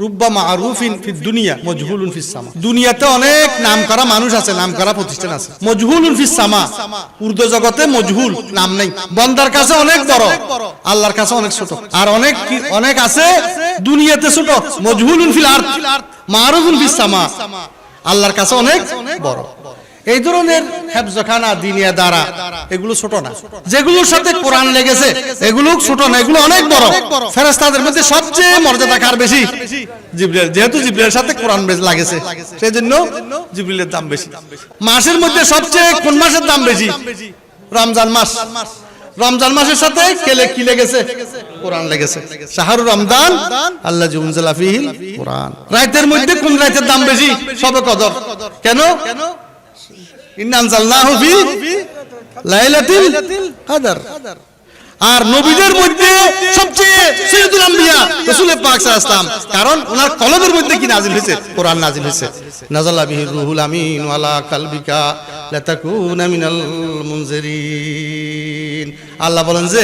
রুব্বা মারুফিন ফিদ দুনিয়া মজহুলুন ফিস সামা। দুনিয়াতে অনেক নামকরা মানুষ আছে, নামকরা প্রতিষ্ঠান আছে, মজহুলুন ফিস সামা, ঊর্ধ্ব জগতে মজহুল, নাম নেই। বান্দার কাছে অনেক বড়, আল্লাহর কাছে অনেক ছোট। আর অনেক আছে দুনিয়াতে ছোট, মজহুলুন ফিল আরদ মারুফুন ফিস সামা, আল্লাহর কাছে অনেক বড়। এই ধরনের হেফজখানা দিনিয়া দ্বারা এগুলো ছোট না, যেগুলোর সাথে কোরআন লেগেছে এগুলো ছোট না, এগুলো অনেক বড়। ফেরেশতাদের মধ্যে সবচেয়ে মর্যাদা কার বেশি? জিবরিল, যেহেতু জিবরিলের সাথে কোরআন লাগেছে সেজন্য জিবরিলের দাম বেশি। মাসের মধ্যে সবচেয়ে কোন মাসের দাম বেশি? রমজান মাস। রমজান মাসের সাথে কি লেগেছে? কোরআন লেগেছে। শাহরু রমজান আল্লাযী উনজিলা ফীহিল কোরআন। রাতের মধ্যে কোন রাতের দাম বেশি? শবে কদর। কেন? ইন্না আনজালনাহু ফি লাইলাতিল কদর। আর নবীদের মধ্যে সবচেয়ে সাইয়্যিদুল আম্বিয়া রাসূল পাক সাল্লাল্লাহু আলাইহি ওয়াসাল্লাম, কারণ ওনার কলবের মধ্যে কি নাজিল হয়েছে? কোরআন নাজিল হয়েছে। নাযালা বিহির রূহুল আমিন ওয়ালা কালবিকা লাতাকুনা মিনাল মুনজিরিন। আল্লাহ বলেন যে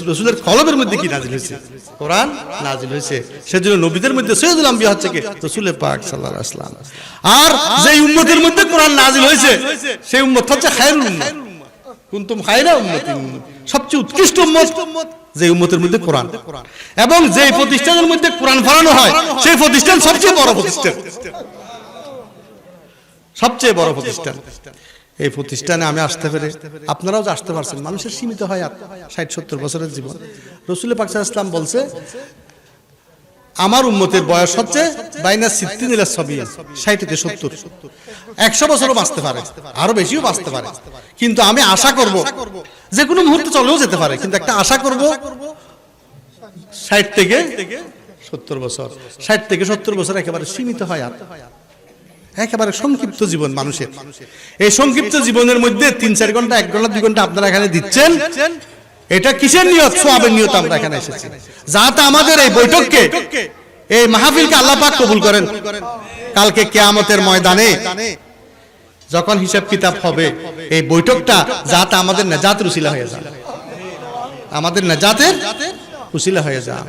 রাসূলের কলবের মধ্যে কি নাজিল হয়েছে? কোরআন নাজিল হয়েছে। সেজন্য নবীদের মধ্যে সাইয়্যিদুল আম্বিয়া হচ্ছে কি? রাসূল পাক সাল্লাল্লাহু আলাইহি ওয়াসাল্লাম। আর যে উম্মতের মধ্যে কোরআন নাজিল হয়েছে সেই উম্মত হচ্ছে খায়রুল উম্মাহ। কুনতুম খায়রা উম্মাতিন, সবচেয়ে উৎকৃষ্ট উম্মত যে উম্মতের মধ্যে কোরআন। এবং যে প্রতিষ্ঠানের মধ্যে কোরআন পড়ানো হয় সেই প্রতিষ্ঠান সবচেয়ে বড় প্রতিষ্ঠান, সবচেয়ে বড় প্রতিষ্ঠান। এই প্রতিষ্ঠানে আমি আসতে পেরে আপনারাও যে আসতে পারছেন। মানুষের সীমিত হয় 60-70 বছরের জীবন। রাসূল পাক সাল্লাল্লাহু আলাইহি ওয়াসাল্লাম বলছে আমার উম্মতের বয়স হচ্ছে বাইনা সিত্তিন ইলা সাবিয়্যিন, 60 থেকে 70, 100 বছরও বাঁচতে পারে, আরো বেশিও বাঁচতে পারে। কিন্তু আমি আশা করব, যে কোনো মুহূর্তে চলেও যেতে পারে, কিন্তু একটা আশা করব 60 থেকে 70 বছর। 60 থেকে 70 বছর একেবারে সীমিত হয়, আর একেবারে সংক্ষিপ্ত জীবন মানুষের। এই সংক্ষিপ্ত জীবনের মধ্যে 3-4 ঘন্টা, 1 ঘন্টা, 2 ঘন্টা আপনারা এখানে দিচ্ছেন। এটা কিসের নিয়ত? সওয়াবের নিয়ত আমরা এখানে এসেছি, যাতে আমাদের এই বৈঠককে, এই মাহফিলকে আল্লাহ পাক কবুল করেন। কালকে কিয়ামতের ময়দানে যখন হিসাব কিতাব হবে, এই বৈঠকটা যাতে আমাদের নাজাতের উসিলা হয়ে যায়, আমাদের নাজাতের উসিলা হয়ে যায়।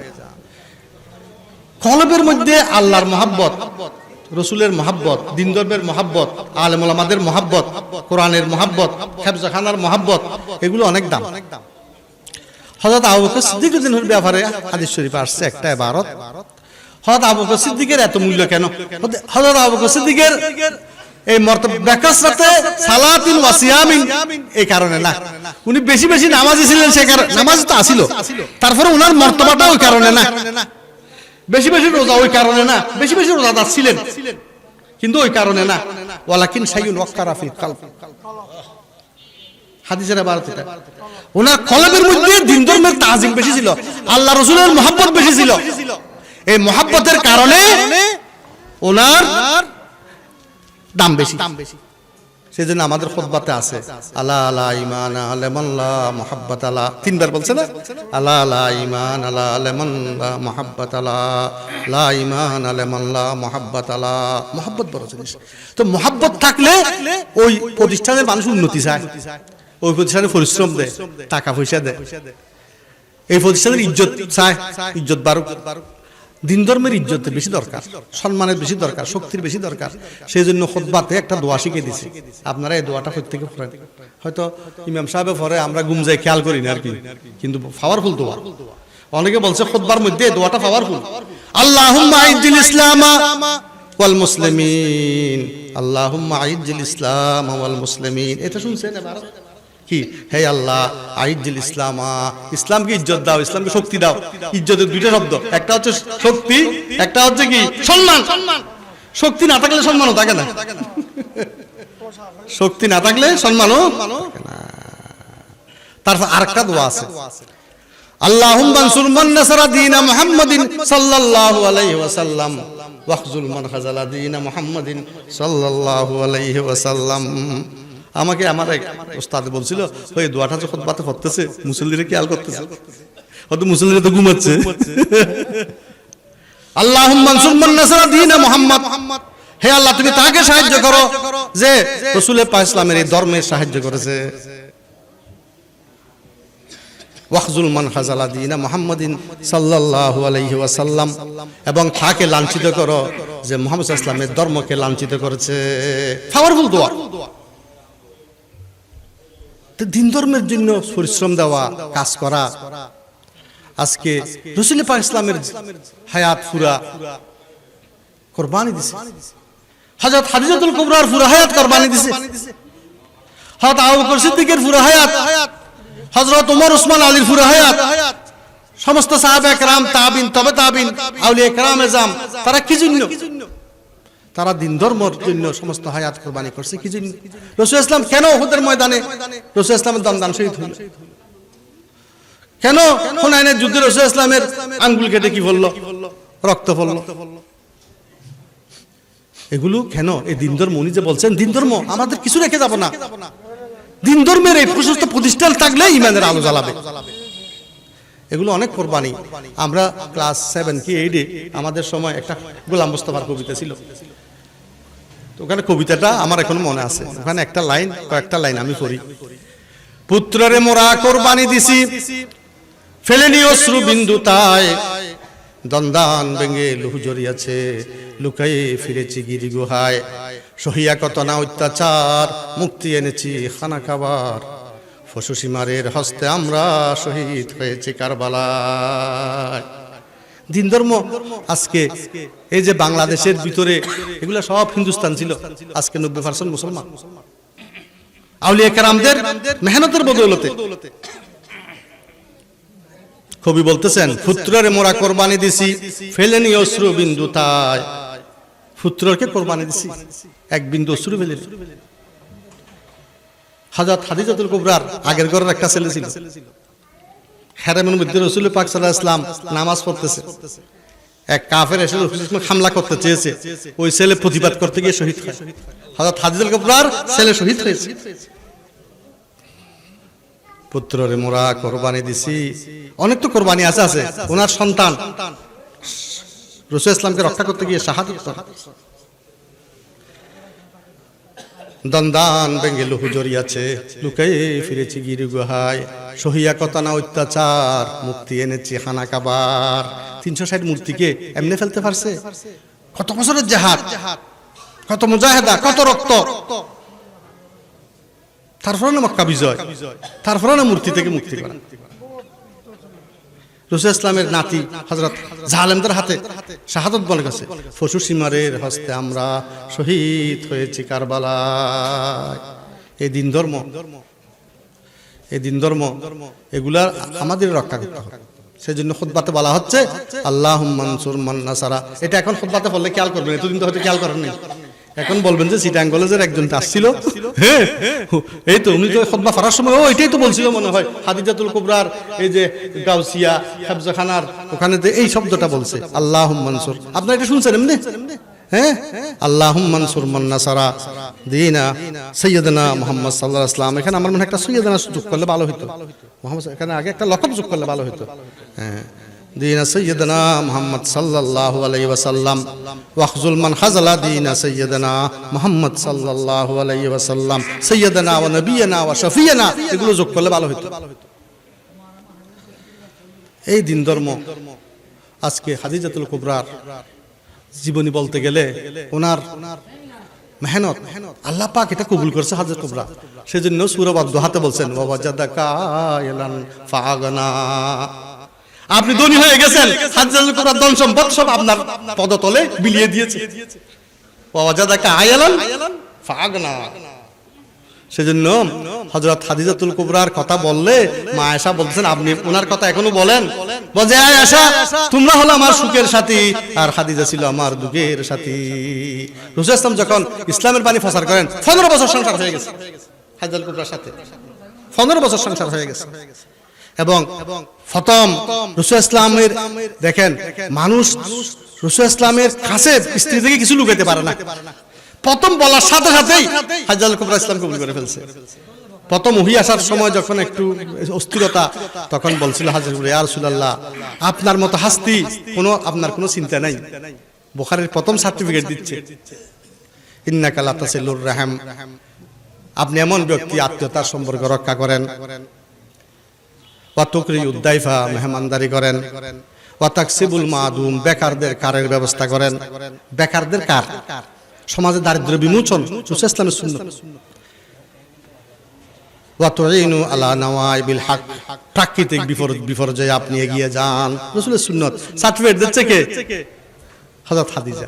কলবের মধ্যে আল্লাহর মহব্বত, রসুলের মহব্বত, দিন ধর্মের মহব্বত, আলেম ওলামাদের মহব্বত, কোরআনের মহব্বত, হেফজখানার মহব্বত, এগুলো অনেক দাম। হযরত আবু বকর সিদ্দিক রাদিয়াল্লাহু ব্যাপারে হাদিস শরীফে আসছে একটা ইবারত। হযরত আবু বকর সিদ্দিকের এত মূল্য কেন? হযরত আবু বকর সিদ্দিকের এই মর্তবা কাসরাতে সালাতিন ওয়া সিয়ামিন, এই কারণে না। উনি বেশি বেশি নামাজি ছিলেন, সে কারণে নামাজ তো আসিল, তারপরে ওনার মর্তবাটা ওই কারণে না। বেশি বেশি রোজা ওই কারণে না, বেশি বেশি রোজাদার ছিলেন কিন্তু ওই কারণে না। ওয়ালাকিন শাইউন ওয়াক্কারা ফি কলব, হাদিসের ইবারত এটা। ওনার কলবের মধ্যে দ্বীন ধর্মের তাজিম বেশি ছিল, আল্লাহ রাসূলের মহব্বত বেশি ছিল। এই মহব্বতের কারণে ওনার দাম বেশি। সেজন্য আমাদের খুতবাতে আছে আলা আলা ঈমান আলা মান লা মুহাব্বাত আলা, 3 বার বলছে না? আলা আলা ঈমান আলা মান লা মুহাব্বাত আলা, লা ঈমান আলা মান লা মুহাব্বাত আলা। মুহাব্বত বড় জিনিস। তো মুহাব্বত থাকলে ওই প্রতিষ্ঠানের মানুষ উন্নতি চায়, ওই প্রতিষ্ঠানে পরিশ্রম দেয়, টাকা পয়সা দেয়, এই প্রতিষ্ঠানের ইজ্জত চায়, ইজ্জত বাড়ুক। দিন ধর্মের ইজ্জতের বেশি দরকার, সম্মানের বেশি দরকার, শক্তির বেশি দরকার। সেই জন্য খুতবাতে একটা দোয়া শিখিয়ে দিছি, আপনারা এই দোয়াটা প্রত্যেকে পড়েন। হয়তো ইমাম সাহেব পড়ে, আমরা ঘুম যাই খেয়াল করি না আর কি, কিন্তু পাওয়ারফুল দোয়া। অনেকে বলছে খুতবার মধ্যে এই দোয়াটা পাওয়ারফুল। আল্লাহুম্মা আইজ্জিল ইসলামা ওয়াল মুসলিমিন, আল্লাহুম্মা আইজ্জিল ইসলামা ওয়াল মুসলিমিন। এটা শুনছেন এবার কি? হে আল্লাহ আইজ্জিল ইসলামা, ইসলামকে ইজ্জত দাও, ইসলামকে শক্তি দাও। ইজ্জতের 2টা শব্দ, একটা হচ্ছে শক্তি, একটা হচ্ছে কি? সম্মান। শক্তি না থাকলে সম্মানও থাকে না, শক্তি না থাকলে সম্মানও থাকে না। তারপর আরেকটা দোয়া আছে, আল্লাহুম্মা আনসুর মান নাসারা দীনা মুহাম্মাদিন সাল্লাল্লাহু আলাইহি ওয়াসাল্লাম ওয়াখজুল মান খাযালা দীনা মুহাম্মাদিন সাল্লাল্লাহু আলাইহি ওয়াসাল্লাম। আমাকে আমার এক ওস্তাদ বলছিল, ওই দোয়াটা যখন খুতবাতে পড়তেছে মুসল্লিরা খেয়াল করতেছে, হয়তো মুসল্লিরা তো ঘুমাচ্ছে। আল্লাহুম্মা আনসুর মান নাসারা দীনা মুহাম্মাদ, হে আল্লাহ তুমি তাকে সাহায্য করো যে রাসূল পাক ইসলামের এই ধর্মের সাহায্য করেছে। ওয়াখজুল মান হাজালা দীনা মুহাম্মাদিন সাল্লাল্লাহু আলাইহি ওয়াসাল্লাম, এবং তাকে লাঞ্ছিত করো যে মুহাম্মদ সাল্লাল্লাহু আলাইহি ওয়াসাল্লামের ধর্মকে লাঞ্ছিত করেছে। পাওয়ারফুল দোয়া। দিন ধর্মের জন্য পরিশ্রম দেওয়া, কাজ করা। আজকে রাসূল পাক ইসলামের হায়াত পুরা কুরবানি দিছে। হযরত খাদিজাতুল কুবরার পুরা হায়াত কুরবানি দিছে। হযরত আবু বকর সিদ্দিকের পুরা হায়াত, হযরত ওমর ওসমান আলীর পুরা হায়াত, সমস্ত সাহাবা একরাম, তাবিন, তবে তাবিন, আউলিয়া কেরাম এজাম, তারা কি জন্য? তারা দিন ধর্মের জন্য সমস্ত হায়াত কুরবানি করছে। কি জন্য? রাসূল ইসলাম কেন উহুদের ময়দানে রাসূল ইসলামের দমদান শহীদ হলো? কেন হুনাইনের যুদ্ধে রাসূল ইসলামের আঙ্গুল কেটে কি বলল? রক্ত পড়ল। এগুলো কেন? এই দিন ধর্ম, উনি যে বলছেন দিন ধর্ম, আমাদের কিছু রেখে যাব না। দিন ধর্মের এই প্রশস্ত প্রতিষ্ঠান থাকলে ইমানের আলো জ্বালাবে। এগুলো অনেক কোরবানি। আমরা ক্লাস 7 কি 8 আমাদের সময় একটা গোলাম মোস্তফার কবিতা ছিল। তো ওখানে কবিতাটা আমার এখনো মনে আছে। ওখানে একটা লাইন, কয়েকটা লাইন আমি পড়ি। পুত্ররে মোরা কোরবানি দিছি, ফেলেনি অশ্রু বিন্দু তাই, দন্দান ভেঙে লুহু জড়িয়াছে, লুকায়ে ফিরেছি গিরি গুহায়, সহিয়া কত না অত্যাচার, মুক্তি এনেছি খানা খাবার, পশু সীমারের হস্তে আমরা শহীদ হয়েছি কারবালায়। দিন ধর্ম আজকে এই যে বাংলাদেশের ভিতরে এগুলা সব হিন্দুস্তান ছিল, আজকে 90% মুসলমান। আউলিয়া কেরামদের মেহনতের বদৌলতে। কবি বলতেছেন, পুত্ররে মোরা কোরবানি দিছি, ফেলেনি অশ্রু বিন্দু তাই, পুত্রকে কোরবানি দিছি, এক বিন্দু অশ্রু ফেলেনি। হযরত খাদিজাতুল কুবরার আগের ঘরের একটা ছেলে ছিল, হেরেমের মধ্যে রাসূল পাক সাল্লাল্লাহু আলাইহি ওয়াসাল্লাম নামাজ পড়তেছে, এক কাফের এসে হামলা করতে চেয়েছে, ওই ছেলে প্রতিবাদ করতে গিয়ে শহীদ হয়। হযরত খাদিজাতুল কুবরার ছেলে শহীদ হয়েছে। পুত্ররে মোরা কোরবানি দিছি, অনেক তো কোরবানি আছে। ওনার সন্তান রাসূল ইসলামকে রক্ষা করতে গিয়ে শাহাদাত হয়। দন্দান ভেঙে লুহু জড়িয়াছে, লুকায়ে ফিরেছি গিরি গুহায়, সহিয়া কত না অত্যাচার, মুক্তি এনেছি খানা কাবার। 360 মূর্তিকে এমনি ফেলতে পারছে? কত বছরের জিহাদ, কত মুজাহিদা, কত রক্ত, তারপরে না মক্কা বিজয়, তারপরে না মূর্তি থেকে মুক্তি করা। রাসূল ইসলামের নাতি হযরত জালেমদের হাতে শাহাদাত বলে গেছে, পশু সীমারের হস্তে আমরা শহীদ হয়েছি কারবালায়। এই দিন ধর্ম, এই দিন ধর্ম এগুলা আমাদের রক্ষা করতে হবে। সেজন্য খুতবাতে বলা হচ্ছে আল্লাহুম্মা আনসুর মান নাসারা। এটা এখন খুতবাতে বললে খেয়াল করবেন, এতদিন তো হয়তো খেয়াল করেন নাই। এখন বলবেন যে চিটাং কলেজের একজন আসছিল, হ্যাঁ এই তো উনি তো খুতবা পড়ার সময় ও এটাই তো বলছিল মনে হয়, খাদিজাতুল কুবরার এই যে গাউসিয়া হেফজখানার ওখানে এই শব্দটা বলছে আল্লাহুম্মা আনসুর। আপনারা এটা শুনছেন এমনি? হ্যাঁ, আল্লাহুম্মা আনসুর মান নাসারা দীনা সাইয়্যিদানা মুহাম্মদ সাল্লাল্লাহু আলাইহি ওয়াসাল্লাম। এখানে আমার মনে একটা সাইয়্যিদানা যোগ করলে ভালো হতো, মুহাম্মদ এখানে আগে একটা লকব যোগ করলে ভালো হতো। হ্যাঁ, দীনা সাইয়্যিদানা মুহাম্মদ সাল্লাল্লাহু আলাইহি ওয়াসাল্লাম, ওয়াখজুল মান খাযালা দীনা সাইয়্যিদানা মুহাম্মদ সাল্লাল্লাহু আলাইহি ওয়াসাল্লাম, সাইয়্যিদানা ওয়া নবিয়ানা ওয়া শাফিয়ানা, এগুলো যোগ করলে ভালো হতো। এই দিন ধর্ম আজকে খাদিজাতুল কুবরার জীবনী বলতে গেলে ওনার মেহনত আল্লাহ পাক এটা কবুল করছে হযরত কুবরা। সেজন্য সূরা ওয়াদ-দুহাতে বলছেন ওয়া ওয়াজাদাকা ইয়ালান ফাআগনা। আপনি ধনী হয়ে গেছেন, খাদিজাতুল কুবরার ধন সম্পদ সব আপনার পদতলে বিলিয়ে দিয়েছে। ওয়া ওয়াজাদাকা আয়ালান ফাআগনা। সেজন্য হযরত খাদিজাতুল কুবরার কথা বললে মা আয়েশা বলছেন, আপনি ওনার কথা এখনো বলেন, বলে আয়েশা তোমরা হলো আমার সুখের সাথী আর খাদিজা ছিল আমার দুঃখের সাথী। রাসূল ইসলাম যখন ইসলামের বাণী প্রচার করেন 15 বছর সংসার হয়ে গেছে খাদিজাতুল কুবরার সাথে, 15 বছর সংসার হয়ে গেছে। এবং প্রথম রাসূল ইসলামের দেখেন মানুষ রাসূল ইসলামের কাছে স্ত্রী থেকে কিছু লুকাতে পারে না। প্রথম বলার সাথে সাথেই খাদিজাতুল কুবরা ইসলাম কবুল করে ফেলছে। প্রথম ওহী আসার সময় যখন একটু অস্থিরতা, তখন বলছিল হাজরত ইয়া রাসূলুল্লাহ আপনার মতো হাস্তি আপনার কোনো চিন্তা নাই। বুখারীর প্রথম সার্টিফিকেট দিচ্ছে ইন্নাকা লা তাসিলুর রাহম, আপনি এমন ব্যক্তি আত্মীয়তার সম্পর্ক রক্ষা করেন। ওয়া তুকরিউদ দাইফা, মেহমানদারি করেন, ওয়া তাকসিবুল মাদুম, বেকারদের কারের ব্যবস্থা করেন। বেকারদের কার, সমাজে দারিদ্র বিমোচন রাসূল ইসলামের সুন্নাত। ওয়া তুইনু আলা নাওয়াইবিল হক, প্রাকৃতিক বিপর্যয়ে আপনি এগিয়ে যান, রাসূলের সুন্নাত। সার্টিফিকেট দিচ্ছে কে? হযরত খাদিজা।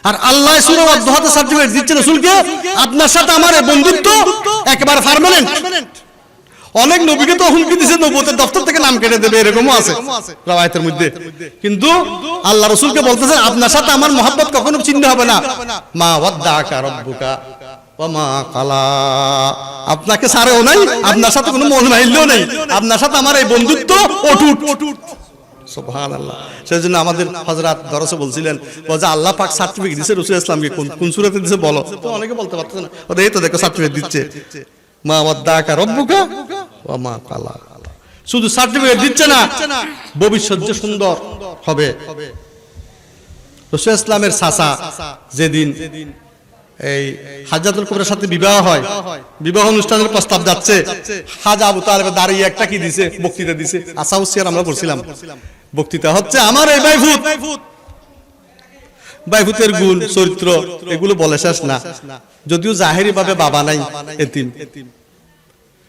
আর আল্লাহ সূরা ওয়াদহাতে সার্টিফিকেট দিচ্ছে রাসূলকে, আপনার সাথে আমার এই বন্ধুত্ব একেবারে পার্মানেন্ট। অনেক নবীকে তো হুমকি দিয়েছে নবুয়তের দফতর থেকে নাম কেটে দেবে, এরকমও আছে রওয়ায়াতের মধ্যে। কিন্তু আল্লাহ রাসূলকে বলতেছেন, আপনার সাথে আমার মহব্বত কখনো ছিন্ন হবে না। মা ওয়াদ্দাকা রাব্বুকা ওয়া মা কালা, আপনাকে ছাড়েও নাই, আপনার সাথে কোনো মন মাইলও নাই, আপনার সাথে আমার এই বন্ধুত্ব অটুট। সুবহানাল্লাহ। সেজন্য আমাদের হযরত দরসে বলছিলেন, যে আল্লাহ পাক সার্টিফিকেট দিয়েছে রাসূল ইসলামকে, কোন সূরাতে দিয়েছে বলো? তো অনেকে বলতে পারতেছে না, এই তো দেখো সার্টিফিকেট দিচ্ছে, মা ওয়াদ্দাকা রাব্বুকা ওয়া মা কালা। শুধু সার্টিফিকেট দিচ্ছে না, ভবিষ্যৎ যে সুন্দর হবে। রাসূল ইসলামের চাচা যেদিন এই হাজরাতুল কুবরার সাথে বিবাহ হয়, বিবাহ অনুষ্ঠানের প্রস্তাব যাচ্ছে, খাজা আবু তালেব দাঁড়িয়ে একটা কি দিছে, বক্তৃতা দিছে। আসাউসিয়ার আমরা পড়ছিলাম, বক্তৃতা হচ্ছে আমার এই বাইফুতের গুণ চরিত্র এগুলো বলে শেষ না। যদিও জাহেরি ভাবে বাবা নাই, এতিম,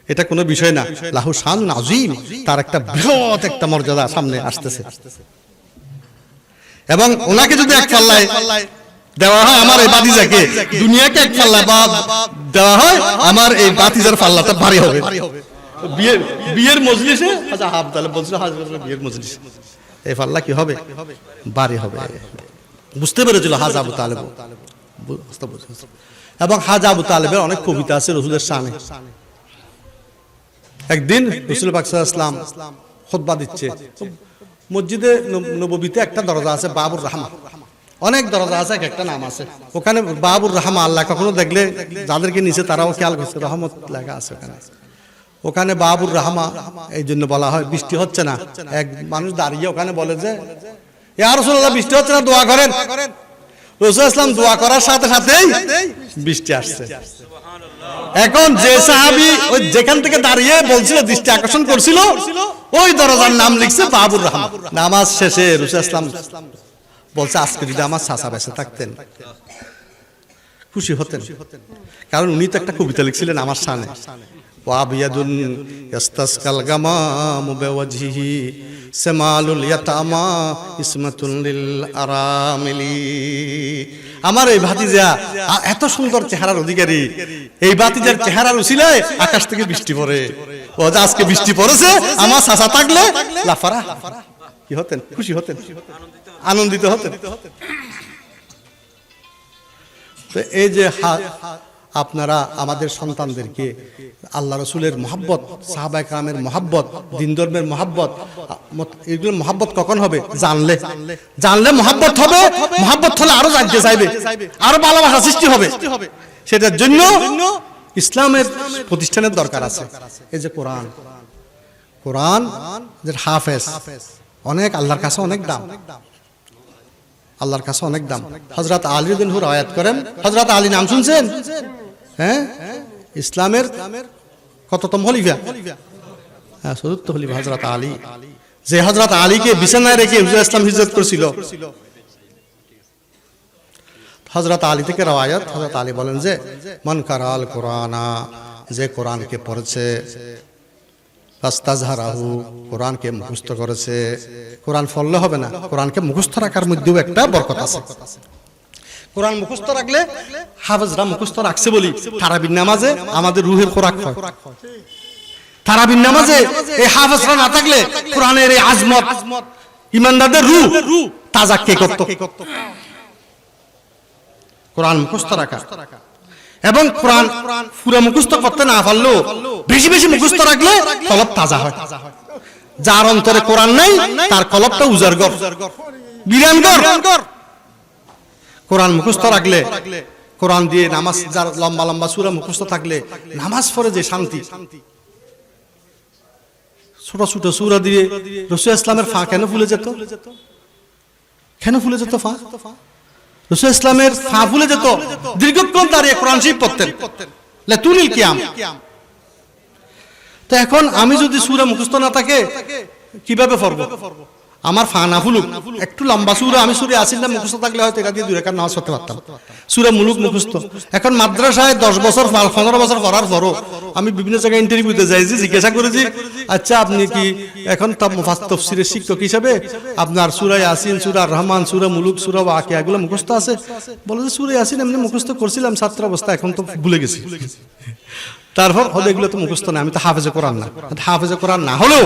এটা কোনো বিষয় না, লাহু শানুন আযীম, তার একটা বৃহৎ একটা মর্যাদা সামনে আসতেছে। এবং ওনাকে যদি এক পাল্লায় দেওয়া হয় আমার এই বাতিজাকে, দুনিয়াকে এক পাল্লা দেওয়া হয়, আমার এই বাতিজার পাল্লাটা ভারী হবে। বিয়ের মজলিসে আচ্ছা হাফ তাহলে বলছিল বিয়ের মজলিসে এই পাল্লা কি হবে? ভারী হবে। বুঝতে পেরেছিল হাজা আবু তালেব। এবং হাজা আবু তালেবের অনেক কবিতা আছে রাসূলের শানে। একদিন রাসূল পাক সাল্লাল্লাহু আলাইহি ওয়াসাল্লাম খুতবা দিচ্ছে, মসজিদে নববীতে একটা দরজা আছে বাবুর রাহমা, অনেক দরজা আছে, একটা নাম আছে ওখানে বাবুর রাহমা। আল্লাহ কখনো দেখলে যাদেরকে নিচে তারাও খেয়াল করছে, রহমত লেখা আছে ওখানে। ওখানে বাবুর রাহমা এই জন্য বলা হয়। বৃষ্টি হচ্ছে না, এক মানুষ দাঁড়িয়ে ওখানে বলে যে, ইয়া রাসূলুল্লাহ বৃষ্টি হচ্ছে না, দোয়া করেন। রাসূল ইসলাম দোয়া করার সাথে সাথেই বৃষ্টি আসছে। এখন যে সাহাবী ওই যেখান থেকে দাঁড়িয়ে বলছিল, দৃষ্টি আকর্ষণ করছিল, ওই দরজার নাম লিখছে বাবুর রাহমা। নামাজ শেষে রাসূল ইসলাম বলছে, আজকে যদি আমার চাচা বেঁচে থাকতেন খুশি হতেন, কারণ উনি তো একটা কবিতা লিখছিলেন আমার শানে, ওয়াবিয়াদুন ইস্তাসকাল গামামু বিওয়াজহিহি সামালুল ইয়াতামা ইসমাতুল লিল আরামিলি। আমার এই ভাতিজা এত সুন্দর চেহারার অধিকারী, এই ভাতিজার চেহারার উসিলায় আকাশ থেকে বৃষ্টি পড়ে। ও যে আজকে বৃষ্টি পড়েছে, আমার চাচা থাকলে লাফারা কি হতেন, খুশি হতেন, আনন্দিত হতেন। তো এই যে আপনারা আমাদের সন্তানদেরকে আল্লাহ রাসূলের মহব্বত, সাহাবায়ে কেরামের মহব্বত, দ্বীন ধর্মের মহব্বত, এগুলোর মহব্বত কখন হবে? জানলে মহব্বত হবে। মহব্বত হলে আরো জানতে চাইবে, আরো ভালোবাসা সৃষ্টি হবে। সেটার জন্য ইসলামের প্রতিষ্ঠানের দরকার আছে। এই যে কোরআন যে হাফেজ অনেক আল্লাহর কাছে অনেক দাম, আল্লাহর কাছে অনেক দাম। হযরত আলী রাদিয়াল্লাহু আনহু আয়াত করেন, হযরত আলী নাম শুনছেন? হ্যাঁ, ইসলামের কততম খলিফা? হ্যাঁ, চতুর্থ খলিফা হযরত আলী। যে হযরত আলীকে বিছানায় রেখে হুজুর ইসলাম হিজরত করেছিল, হযরত আলী থেকে রওয়ায়াত, হযরত আলী বলেন যে মান কারাল কুরআনা, যে কোরআনকে পড়েছে, ফাস্তাজহারাহু, কোরআনকে মুখস্থ করেছে। কোরআন পড়লে হবে না, কোরআনকে মুখস্থ রাখার মধ্যেও একটা বরকত আছে। কোরআন মুখস্থ রাখলে, হাফেজরা মুখস্থ রাখছে বলি তারাবির নামাজে আমাদের রুহের খোরাক হয়। তারাবির নামাজে এই হাফেজরা না থাকলে কোরআনের এই আজমত, ইমানদারদের রূহ তাজা কে করত? কোরআন মুখস্থ রাখা। এবং কোরআন পুরো মুখস্থ করতে না পারলেও বেশি বেশি মুখস্থ রাখলে কলব তাজা হয়। যার অন্তরে কোরআন নাই তার কলবটা উজাড়র, বিরানগর। কোরআন মুখস্থ রাখলে, কোরআন দিয়ে নামাজ, যার লম্বা লম্বা সূরা মুখস্থ থাকলে নামাজ পড়ে যে শান্তি। ছোট ছোট সূরা দিয়ে রাসূল ইসলামের ফা কেন ভুলে যেত? কেন ভুলে যেত ফা? রাসূল ইসলামের ফা ভুলে যেত, দীর্ঘক্ষণ দাঁড়িয়ে কোরআন শরীফ পড়তেন, লাতুনিল কিয়াম। তো এখন আমি যদি সূরা মুখস্থ না থাকে কিভাবে পড়বো? আমার ফানা ফুলুক একটু লম্বা সূরা, আমি সূরা ইয়াসিন না মুখস্থ থাকলে হয়তো এটা দিয়ে 2 রাকাত নামাজ পড়তে পারতাম। সূরা মুলুক মুখস্থ। এখন মাদ্রাসায় 10 বছর 15 বছর পড়ার পরও আমি বিভিন্ন জায়গায় ইন্টারভিউতে যাই, যে জিজ্ঞাসা করেছি আচ্ছা আপনি কি এখন তাফসীরের শিক্ষক হিসেবে আপনার সূরা ইয়াসিন, সূরা রহমান, সূরা মুলুক, সূরা ওয়াকিয়া এগুলো মুখস্থ আছে? বলে যে সূরা ইয়াসিন এমনি মুখস্থ করছিলাম ছাত্র অবস্থা, এখন তো ভুলে গেছি। তারপর হলো এগুলো তো মুখস্থ না, আমি তো হাফেজে কোরআন না। হাফেজে কোরআন না হলেও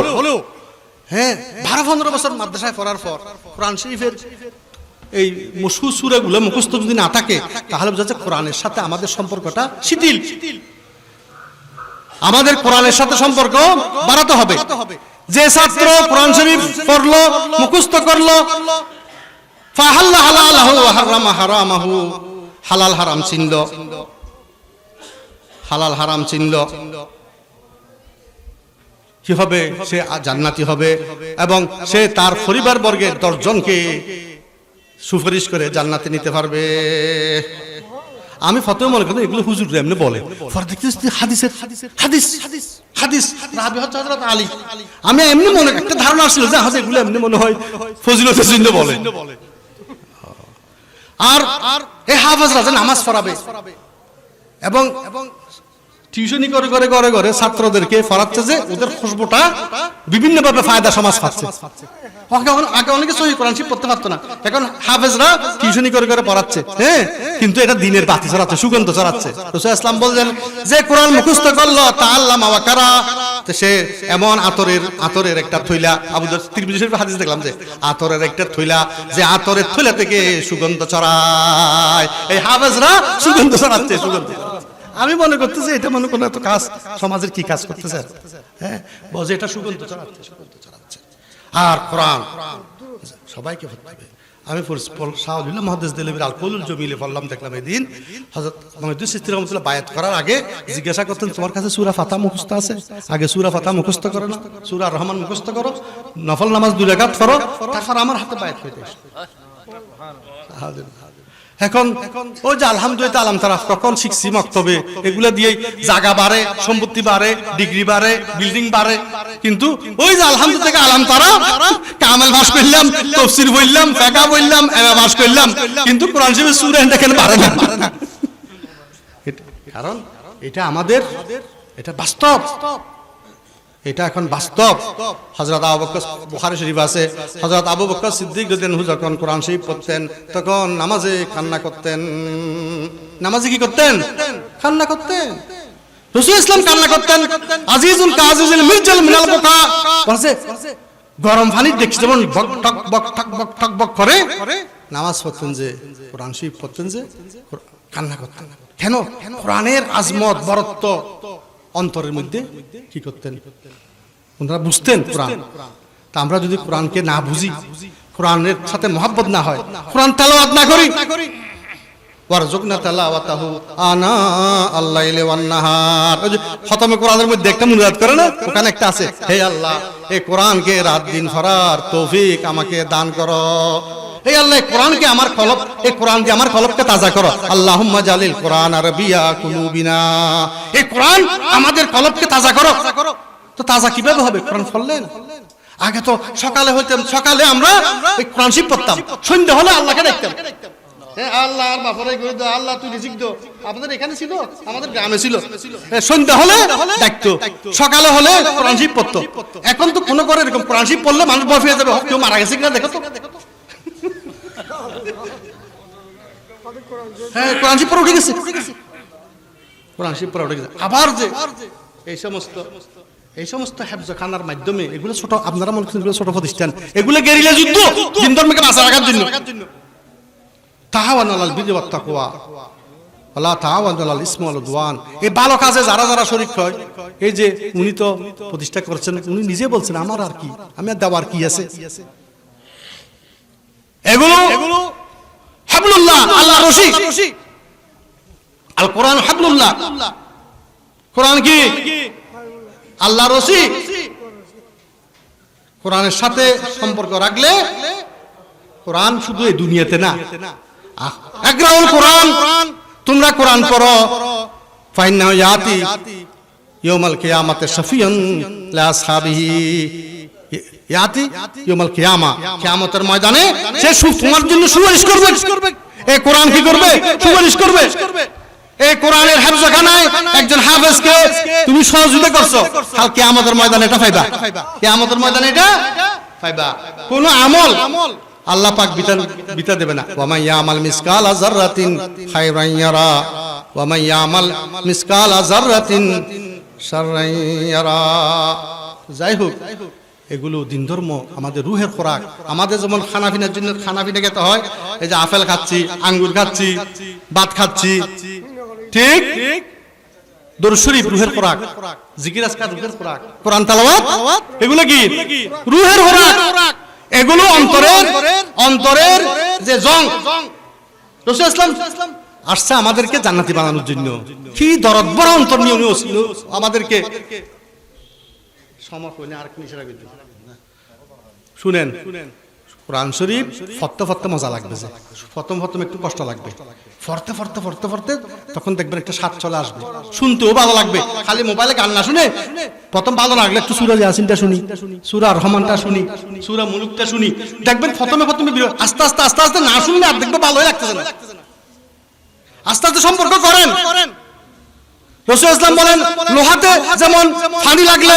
হ্যাঁ 12-15 বছর মাদ্রাসায় পড়ার পর কোরআন শরীফের এই মশহুর সূরাগুলো মুখস্থ যদি না থাকে তাহলে বোঝা যায় কোরআনের সাথে আমাদের সম্পর্কটা শিথিল। আমাদের কোরআনের সাথে সম্পর্ক বাড়াতে হবে। যে ছাত্র কোরআন শরীফ পড়লো, মুখস্থ করলো, ফাহাল্লা হালালাহু ওয়া হারামা হারামাহু, হালাল হারাম চিনলো, হালাল হারাম চিনলো, কি হবে? সে জান্নাতি হবে এবং সে তার পরিবার বর্গের 10 জনকে সুপারিশ করে জান্নাতে নিতে পারবে। আমি ফতোয়া মনে করি এগুলো হুজুর এমনি বলে, পরে দেখতেছি হাদিসের হাদিস হাদিস রাবি হচ্ছে হযরত আলী। আমি এমনি মনে একটা ধারণা ছিল যে হাদিস এগুলো এমনি মনে হয় ফজিলতের জন্য বলে। আর এই হাফেজরা যে নামাজ পড়াবে এবং টিউশনি করে করে করে করে ছাত্রদেরকে পড়াচ্ছে, যে ওদের খুশবুটা বিভিন্ন ভাবে ফায়দা সমাজ পাচ্ছে। আগে অনেকে সহি কোরআন শরীফ পড়তে পারতো না, এখন হাফেজরা টিউশনি করে করে পড়াচ্ছে। হ্যাঁ, কিন্তু এটা দিনের বাতি ছড়াচ্ছে, সুগন্ধ ছড়াচ্ছে। রাসূল ইসলাম বলেন যে কোরআন মুখস্থ করলো তাআল্লামা ওয়া কারা, তো সে এমন আতরের একটা থইলা, আবু দাউদ তিরমিজি শরীফের হাদিস দেখলাম যে আতরের একটা থইলা, যে আতরের থইলা থেকে সুগন্ধ ছড়ায়। এই হাফেজরা সুগন্ধ ছড়াচ্ছে, সুগন্ধ। আমি মনে করতেছি এটা মনে কোনো এত কাজ সমাজের কি কাজ করতেছে? হ্যাঁ, বলে এটা সুগন্ধ ছড়াচ্ছে, সুগন্ধ ছড়াচ্ছে। আর কোরআন সবাইকে পড়তে হবে। আমি শাহুল্লাহ মুহাদ্দিস দেলভির আল কৌলুল জমিলে পড়লাম, দেখলাম এদিন হযরত মুহাদ্দিস সিদ্দিক রাহমাতুল্লাহ বায়াত করার আগে জিজ্ঞাসা করতেন তোমার কাছে সূরা ফাতিহা মুখস্থ আছে? আগে সূরা ফাতিহা মুখস্থ করো না, সূরা রহমান মুখস্থ করো, নফল নামাজ 2 রাকাত পড়ো, তারপর আমার হাতে বায়াত হইতে আসো। এখন ওই যে আলহামদুলিল্লাহ আলাম তারা কখন শিখছি মক্তবে, এগুলা দিয়ে জায়গা বাড়ে, সম্পত্তি বাড়ে, ডিগ্রি বাড়ে, বিল্ডিং বাড়ে, কিন্তু ওই যে আলহামদুলিল্লাহ থেকে আলাম তারা কামাল পাস করলাম, তাফসীর বললাম, ফিকহ বললাম, এমএ পাস করলাম, কিন্তু কোরআন শরীফের সূরা দেখেন বাড়ে না। কারণ এটা আমাদের, এটা বাস্তব, এটা এখন বাস্তব। হযরত আবু বকর, বুখারী শরীফ আছে, হযরত আবু বকর সিদ্দিক রাদিয়াল্লাহু আনহু যখন কোরআন শরীফ পড়তেন তখন নামাজে কান্না করতেন। নামাজে কি করতেন? কান্না করতেন। রাসূল ইসলাম কান্না করতেন। আজিজুল কাজিজুল মিরজাল মিনাল বুকা, বলছে গরম পানি দেখছি যেমন বক ঠক বক ঠক বক ঠক বক করে নামাজ পড়তেন, যে কোরআন শরীফ পড়তেন, যে কান্না করতেন। কেন? কোরআনের আজমত, বরত্ব অন্তরের মধ্যে কি করতেন? ওনারা বুঝতেন কোরআন। তা আমরা যদি কোরআনকে না বুঝি, কোরআনের সাথে মহব্বত না হয়, কোরআন তেলাওয়াত না করি, ওয়ারযুকনা তেলাওয়াতাহু আনা আল-লাইলি ওয়ান-নাহার, ওই যে খতমে কোরআনের মধ্যে একটা মুনাজাত করে না, ওখানে একটা আছে, হে আল্লাহ এই কোরআনকে রাত দিন পড়ার তৌফিক আমাকে দান করো। এই আল্লাহ কোরআনকে আমার কলব, এই কোরআন দিয়ে আমার কলবকে তাজা করো। আল্লাহুম্মা জালিল কোরআন রাবিয়া কুলুবিনা, এই কোরআন আমাদের কলবকে তাজা করো। তো তাজা কিভাবে হবে? কোরআন পড়লেন। আগে তো সকালে হইতাম, সকালে আমরা এই কোরআন শরীফ পড়তাম, সন্ধ্যা হলে আল্লাহকে দেখতাম, হ্যাঁ আল্লাহ আর বাপরে গই দাও, আল্লাহ তুই রিজিক দাও। আপনাদের এখানে ছিল, আমাদের গ্রামে ছিল, সন্ধ্যা হলে দেখতো, সকালে হলে কোরআন শরীফ পড়তো। এখন তো কোনো করে এরকম কোরআন শরীফ পড়লে মানুষ ভয় পেয়ে যাবে, কেউ মারা গেছে কিনা দেখো তো। হ্যাঁ, কোরআন শরীফ পড়ে উঠে গেছে, কোরআন শরীফ পড়ে উঠে গেছে। আবার যে এই সমস্ত হেফজখানার মাধ্যমে, এগুলো ছোট, আপনারা মনে করছেন এগুলো ছোট প্রতিষ্ঠান, এগুলো গেরিলা যুদ্ধ, দিন ধর্মকে বাঁচা রাখার জন্য। তাআওয়ানু আলাল বিররি ওয়াত তাকওয়া ওয়ালা তাআওয়ানু আলাল ইসমি ওয়াল উদওয়ান। এই ভালো কাজে যারা যারা শরীক হয়, এই যে উনি তো প্রতিষ্ঠা করেছেন, উনি নিজে বলছেন আমার আর কি, আমি আর দেওয়ার কি আছে? এগুলো হাবলুল্লাহ, আল্লাহর রশি। আল কোরআন হাবলুল্লাহ, কোরআন কি? আল্লাহর রশি। কোরআনের সাথে সম্পর্ক রাখলে কোরআন শুধু এই দুনিয়াতে না, ইকরাউল কোরআন, তোমরা কোরআন পড়ো, ফাইন্নাহু ইয়াতি ইয়াউমাল কিয়ামাতে শাফিউন লিআসহাবিহি ইয়াতি ইয়াউমাল কিয়ামা, কিয়ামতের ময়দানে সে তোমার জন্য সুপারিশ করবে। এই কোরআন কি করবে? সুপারিশ করবে। এই কোরআনের হেফজখানায় একজন হাফেজকে তুমি সহযোগিতা করছো, কাল কিয়ামতের ময়দানে এটা পাইবা। কিয়ামতের ময়দানে এটা পাইবা। কোন আমল আল্লাহ পাক বিতা দেবে না। ওয়া মান ইয়ামাল মিসকালা যাররাতিন খায়রান ইয়ারা ওয়া মান ইয়ামাল মিসকালা যাররাতিন শাররান ইয়ারা। যাই হোক, এগুলো দিন ধর্ম, আমাদের রুহের খোরাক। আমাদের যেমন খানাপিনার জন্য খানাপিনা খেতে হয়, এই যে আপেল খাচ্ছি, আঙ্গুর খাচ্ছি, ভাত খাচ্ছি, ঠিক দরুদ শরীফ রুহের খোরাক, জিকির আজকার রুহের খোরাক, কোরআন তেলাওয়াত এগুলো কি রুহের খোরাক। এগুলো অন্তরের যে জং। রাসূল ইসলাম আসছে আমাদেরকে জান্নাতি বানানোর জন্য। কি দরদ বড় অন্তর নিয়ে আমাদেরকে শুনেন। কোরআন শরীফ ফরতে মজা লাগবে, যে প্রথম একটু কষ্ট লাগবে, ফরতে তখন দেখবেন একটা স্বাদ চলে আসবে, শুনতেও ভালো লাগবে। খালি মোবাইলে গান না শুনে প্রথম ভালো লাগলে একটু সূরা ইয়াসিনটা শুনি, সূরা রহমানটা শুনি, সূরা মুলুকটা শুনি, দেখবেন প্রথমে আস্তে আস্তে না শুনলে আর দেখবে ভালোই লাগতেছে না। আস্তে আস্তে সম্পর্ক করেন। রাসূল ইসলাম বলেন, লোহাতে যেমন পানি লাগলে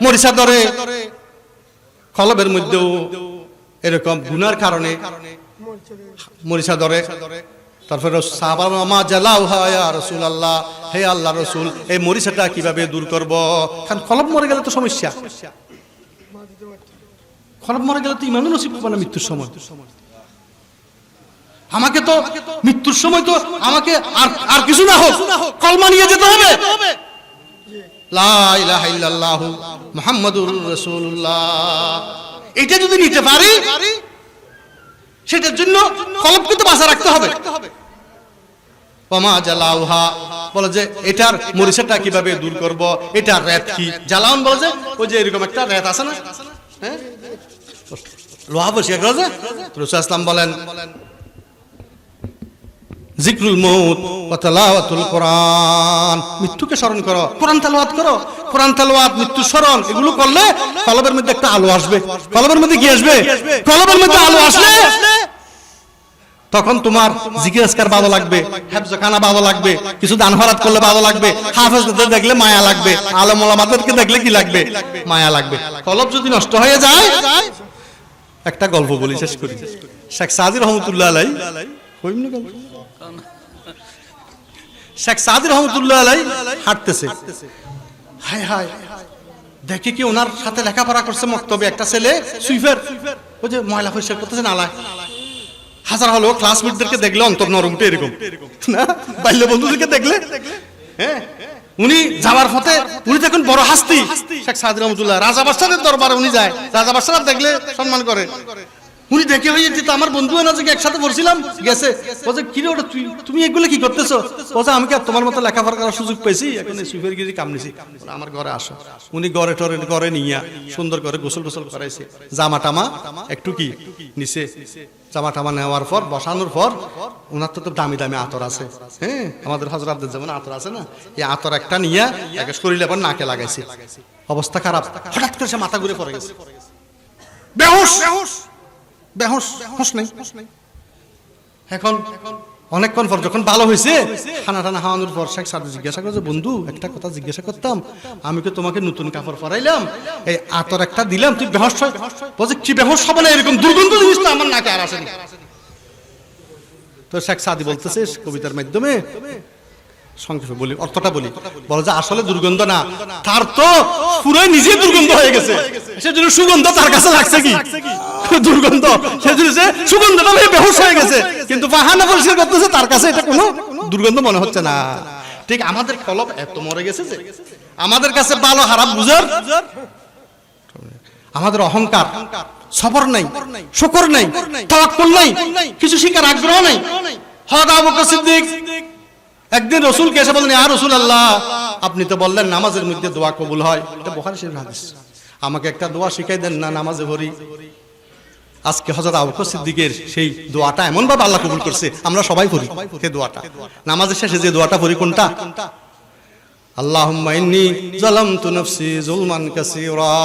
মরিচা ধরে, কলবের মধ্যেও এরকম গুনার কারণে মরিচা ধরে। তারপরে সাহাবারা মা জালাউহা ইয়া রাসূলুল্লাহ, হে আল্লাহর রাসূল, এই মরিচাটা কিভাবে দূর করব? কারণ কলব মরে গেলে তো সমস্যা, কলব মরে গেলে তো ইমানও নসিব হবে না মৃত্যুর সময়। আমাকে তো মৃত্যুর সময় তো আমাকে আর কিছু না হোক, কলমা নিয়ে যেতে হবে। লা ইলাহা ইল্লাল্লাহু মুহাম্মাদুর রাসূলুল্লাহ, এটা যদি নিতে পারি, সেটার জন্য কলবকে তো বাঁচা রাখতে হবে। ওমা জালাউহা বলে যে এটার মরিচাটা কিভাবে দূর করব, এটার রেত কি? জালাউন বলে যে ওই যে এরকম একটা রেত আছে না, হ্যাঁ, লোহা বসিয়ে গেছে। রাসূল ইসলাম বলেন, জিকরুল মউত ওয়া তিলাওয়াতুল কোরআন, মৃত্যুকে স্মরণ করো, কোরআন তেলাওয়াত করো। কোরআন তেলাওয়াত, মৃত্যু স্মরণ, এগুলো করলে কলবের মধ্যে একটা আলো আসবে। কলবের মধ্যে কি আসবে? কলবের মধ্যে আলো আসলে তখন তোমার জিকির আজকার ভালো লাগবে, হেফজখানা ভালো লাগবে, কিছু দান খয়রাত করলে ভালো লাগবে, হাফেজদের দেখলে মায়া লাগবে, আলেম ওলামাদেরকে দেখলে কি লাগবে? মায়া লাগবে। কলব যদি নষ্ট হয়ে যায়, একটা গল্প বলি, শেষ করি। শেখ সাদি রহমতুল্লাহ আলাইহি, শেখ সাদি রহমতুল্লাহ আলাইহি হাঁটতেছে, হায় হায় দেখে কি ওনার সাথে লেখাপড়া করছে মক্তবে একটা ছেলে সুইফার, ওই যে ময়লা পরিষ্কার করতেছে নালায়। হাজার হলো ক্লাসমেটদেরকে দেখলে অন্তর নরম উঠে এরকম না, বাল্য বন্ধুদেরকে দেখলে, হ্যাঁ, উনি যাওয়ার পথে উনি দেখুন বড় হাস্তি। শেখ সাদি রহমতুল্লাহ রাজা বাদশাহের দরবারে উনি যায়, রাজা বাদশাহ দেখলে সম্মান করে। উনি দেখে হয়ে যেত আমার বন্ধু না, যে একসাথে পড়ছিলাম, গেছে বলছে কি রে ওটা তুমি এগুলো কি করতেছো? বলছে আমি কি তোমার মতো লেখাপড়া করার সুযোগ পেয়েছি, এখন সুইফের গিরি কাম নিছি, আমার ঘরে আসো। উনি ঘরে নিয়ে সুন্দর করে গোসল করাইছে, জামা টামা একটু কি নিচে, জামা টামা নেওয়ার পর বসানোর পর ওনার তো দামি দামি আতর আছে, হ্যাঁ, আমাদের হযরতদের যেমন আতর আছে না, এই আতর একটা নিয়ে একে শরীরে আবার নাকে লাগাইছে। অবস্থা খারাপ, হঠাৎ করে সে মাথা ঘুরে পড়ে গেছে, বেহুশ নাই। এখন অনেকক্ষণ পর যখন ভালো হয়েছে, খানা টানা খাওয়ানোর পর শেখ সাদি জিজ্ঞাসা করছে, বন্ধু একটা কথা জিজ্ঞাসা করতাম, আমি কি তোমাকে নতুন কাপড় পরাইলাম, এই আতর একটা দিলাম, তুই বেহুশ হয়? বলছে কি বেহুশ হবে না, এরকম দুর্গন্ধ জিনিস তো আমার নাকে আর আসেনি। তো শেখ সাদি বলতেছে কবিতার মাধ্যমে, সংক্ষেপে বলি, অর্থটা বলি, বলে যে আসলে দুর্গন্ধ না, তার তো পুরো নিজে দুর্গন্ধ হয়ে গেছে, সেজন্য সুগন্ধ তার কাছে লাগছে কি দুর্গন্ধ, সেজন্য সে সুগন্ধটা হয়ে বেহুশ হয়ে গেছে, কিন্তু বাহানা পরিষ্কার করতেছে, তার কাছে এটা কোনো দুর্গন্ধ মনে হচ্ছে না। ঠিক আমাদের কলব এত মরে গেছে যে আমাদের কাছে ভালো খারাপ বুঝার, আমাদের অহংকার, সবর নাই, শুকর নাই, তাওয়াক্কুল নাই, কিছু শিকার আগ্রহ নাই। হযরত আবু বকর সিদ্দিক একদিন রাসূলকে এসে বললেন, ইয়া রাসূলুল্লাহ, আপনি তো বললেন নামাজের মধ্যে দোয়া কবুল হয়, এটা বুখারী শরীফের হাদিস, আমাকে একটা দোয়া শিখাই দেন না, নামাজে পড়ি। আজকে হযরত আবু বকর সিদ্দিকের সেই দোয়াটা এমন ভাবে আল্লাহ কবুল করছে, আমরা সবাই পড়ি সেই দোয়াটা। নামাজের শেষে যে দোয়াটা পড়ি কোনটা? আল্লাহুম্মা ইন্নী যালামতু নাফসি যুলমান কাসীরা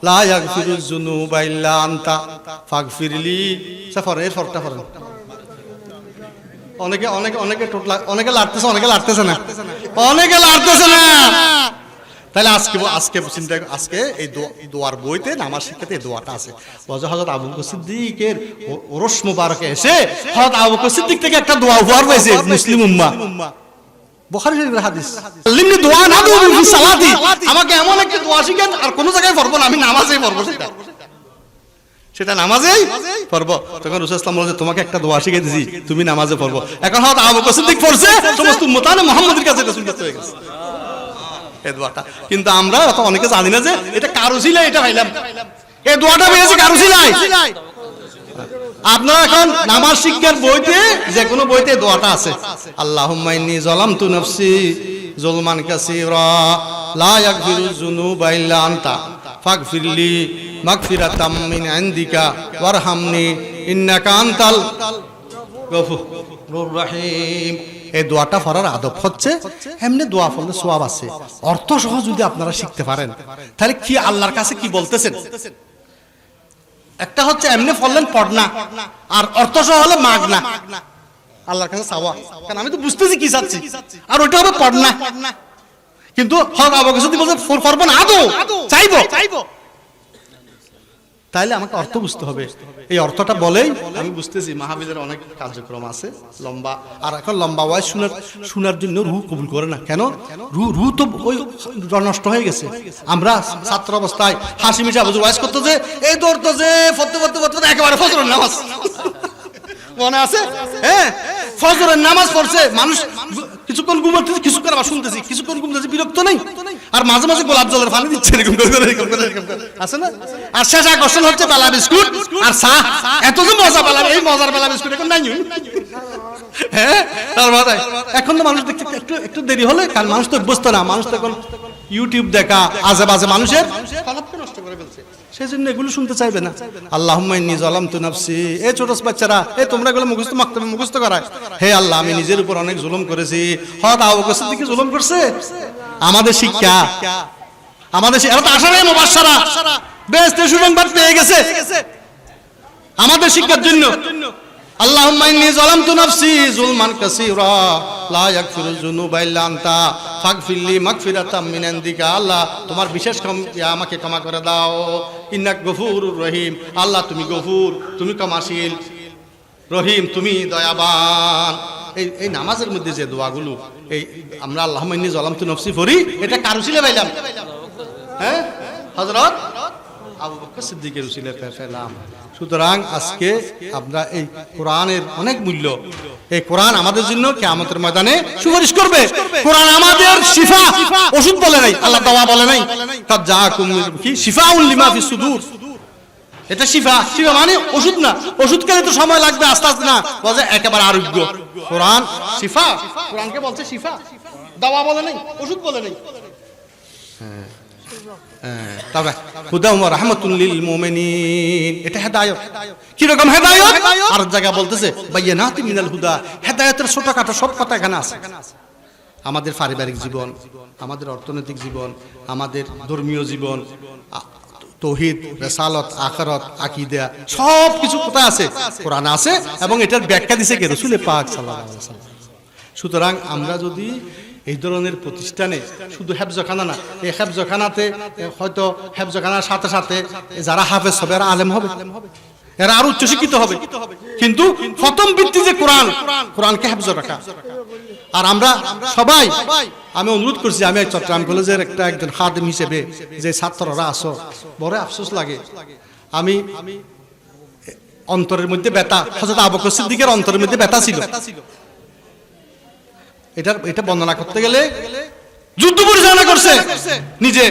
লা ইয়াগফিরুয যুনুবা ইল্লা আনতা ফাগফিরলি। সাফারের ফরটা ফরেন। অনেকে লাড়তেছে না। তাহলে আজকে এই দোয়ার বইতে নামাজ শিক্ষাতে এই দোয়াটা আছে। হযরত আবু বকর সিদ্দিকের ওরস মুবারকে এসে হযরত আবু বকর সিদ্দিক থেকে একটা দোয়া উপহার পেয়েছে মুসলিম উম্মাহ। বুখারী শরীফের হাদিস। লিমনি দোয়া না দু ফি সালাতি, আমাকে এমন একটা দোয়া শিখান আর কোন জায়গায় পড়বো না, আমি নামাজেই পড়বো সেটা নামাজেই পড়বো। তখন রাসূল সাল্লাল্লাহু আলাইহি ওয়াসাল্লাম বলেছে তোমাকে একটা দোয়া শিখিয়ে দিয়েছি, তুমি নামাজে পড়বো। এখন হযরত আবু বকর সিদ্দিক পড়ছে, সমস্ত উম্মতানে মুহাম্মাদের কাছে এটা সুন্নাত হয়ে গেছে এই দোয়াটা। কিন্তু আমরা অনেকে জানি না যে এটা কারো ছিল, এটা পাইলাম এই দোয়াটা পেয়েছে কারো ছিল। আপনারা এখন নামাজ শিক্ষার বইতে যে কোনো বইতে দোয়াটা আছে, আল্লাহুম্মা ইন্নী যালামতু নাফসি যুলমান কাসীরা লা ইয়াগফিরুয যুনুবা ইল্লা আনতা ফাগফিরলি মাগফিরাতাম মিন ইনদিকা ওয়ারহামনি ইন্নাকা আনতাল গফুরুর রহিম। এই দোয়াটা পড়ার আদব হচ্ছে এমনি দোয়া পড়লে সওয়াব আছে। অর্থ সহ যদি আপনারা শিখতে পারেন তাহলে কি আল্লাহর কাছে কি বলতেছেন। একটা হচ্ছে এমনি পড়লেন পড়না, আর অর্থ সহ হলে মাগনা আল্লাহর কাছে চাওয়া, কারণ আমি তো বুঝতেছি কি চাচ্ছি, আর ওইটা হবে পড়না। কিন্তু হক আবু যদি বলছে পড়বো না, আদৌ চাইবো, তাইলে আমাকে অর্থ বুঝতে হবে। এই অর্থটা বলেই আমি বুঝতেছি মাহফিলের অনেক কার্যক্রম আছে লম্বা, আর এখন লম্বা ওয়াজ শোনার জন্য রুহ কবুল করে না। কেন? রুহ তো ওই নষ্ট হয়ে গেছে। আমরা ছাত্র অবস্থায় হাসি মিশা হুজুর ওয়াজ করতে যে এই দৌড়তো যে ফতে একেবারে ফজরের নামাজ মনে আছে? হ্যাঁ, ফজরের নামাজ পড়ছে মানুষ, কিছুক্ষণ ঘুমাতেছে, কিছুক্ষণ আবার শুনতেছি, কিছুক্ষণ ঘুমতেছি, বিরক্ত নেই, আর মাঝে মাঝে গোলাপ জলের পানি দিচ্ছে এরকম করে আছে না? আর শেষ আকর্ষণ হচ্ছে বেলা বিস্কুট আর চা। এত যে মজা পেলাম, এই মজার বেলা বিস্কুট এখন নাই। হ্যাঁ, তার মাথায় এখন তো মানুষ দেখতে একটু দেরি হলে, কারণ মানুষ তো অভ্যস্ত না, মানুষ তো এখন ইউটিউব দেখা আজে বাজে মানুষের কলবকে নষ্ট করে ফেলছে, সেই জন্য এগুলো শুনতে চাইবে না। আল্লাহুম্মা ইন্নী যালামতু নাফসি, এই ছোট বাচ্চারা তোমরা এগুলো মুখস্থ করায়, হে আল্লাহ আমি নিজের উপর অনেক জুলুম করেছি। হযরত আবু বকর সিদ্দিক জুলুম করছে। আমাদের শিক্ষা, আমাদের এরা তো আশারায়ে মুবাশশারা বেহেশতের সুসংবাদ পেয়ে গেছে আমাদের শিক্ষার জন্য। আল্লাহুম্মা ইন্নী যালামতু নাফসি যুলমান কাসীরা লা ইয়াগফিরুয যুনুবা ইল্লা আনতা ফাগফিরলি মাগফিরাতাম মিন ইনদিকা। আল্লাহ তোমার বিশেষ আমাকে ক্ষমা করে দাও। ইন্নাকা গফুরুর রহিম, আল্লাহ তুমি গফুর, তুমি ক্ষমাশীল, রহিম তুমি দয়াবান। এই নামাজের মধ্যে যে দোয়াগুলো এই আমরা আল্লাহুম্মা ইন্নী যালামতু নাফসি পড়ি, এটা কার উসিলায় পাইলাম? হ্যাঁ, হযরত আবু বকর সিদ্দিকের উসিলায় পেলাম। সুতরাং আজকে আমরা এই কোরআনের অনেক মূল্য, এই কোরআন আমাদের জন্য কিয়ামতের ময়দানে সুপারিশ করবে। কোরআন আমাদের শিফা, ওষুধ বলে নাই, আল্লাহ দাওয়া বলে নাই। কাদ জাআকুম কি শিফাউল লিমা ফিস সুদূর, এটা শিফা। শিফা মানে ওষুধ না, ওষুধ খেলে তো সময় লাগবে, আস্তে আস্তে না, বলে একেবারে আরোগ্য। কোরআন শিফা, কোরআনকে বলছে শিফা, দাওয়া বলে নাই, ওষুধ বলে নাই। তবে হুদা ওয়া রাহমাতুল লিল মুমিনিন, এটা হেদায়েত। কি রকম হেদায়েত? আর জায়গা বলতেছে বাইয়ানাতি মিনাল হুদা, হেদায়েতের ছোটখাটো সব কথা এখানে আছে। আমাদের পারিবারিক জীবন, আমাদের অর্থনৈতিক জীবন, আমাদের ধর্মীয় জীবন, তৌহিদ, রিসালাত, আখিরাত, আকীদা, সব কিছু কোথায় আছে? কোরআনে আছে, এবং এটার ব্যাখ্যা দিয়েছে কে? রাসূল পাক সাল্লাল্লাহু আলাইহি ওয়াসাল্লাম। সুতরাং আমরা যদি এই ধরনের প্রতিষ্ঠানে শুধু হেফজখানা না, এই হেফজখানাতে হয়তো হেফজখানার সাথে সাথে যারা হাফেজ হবে এরা আলেম হবে, এরা আরো উচ্চশিক্ষিত হবে, কিন্তু প্রথম ভিত্তি যে কোরআন, কোরআনকে হেফজ রাখা। আর আমরা সবাই, আমি অনুরোধ করছি, আমি চট্টগ্রাম কলেজের একজন খাদেম হিসেবে যে ছাত্ররা আসো, বড় আফসোস লাগে। আমি অন্তরের মধ্যে ব্যথা, হযরত আবু বকর সিদ্দিকের অন্তরের মধ্যে ব্যথা ছিল। এটা বর্ণনা করতে গেলে যুদ্ধ পরিচালনা করছে নিজে।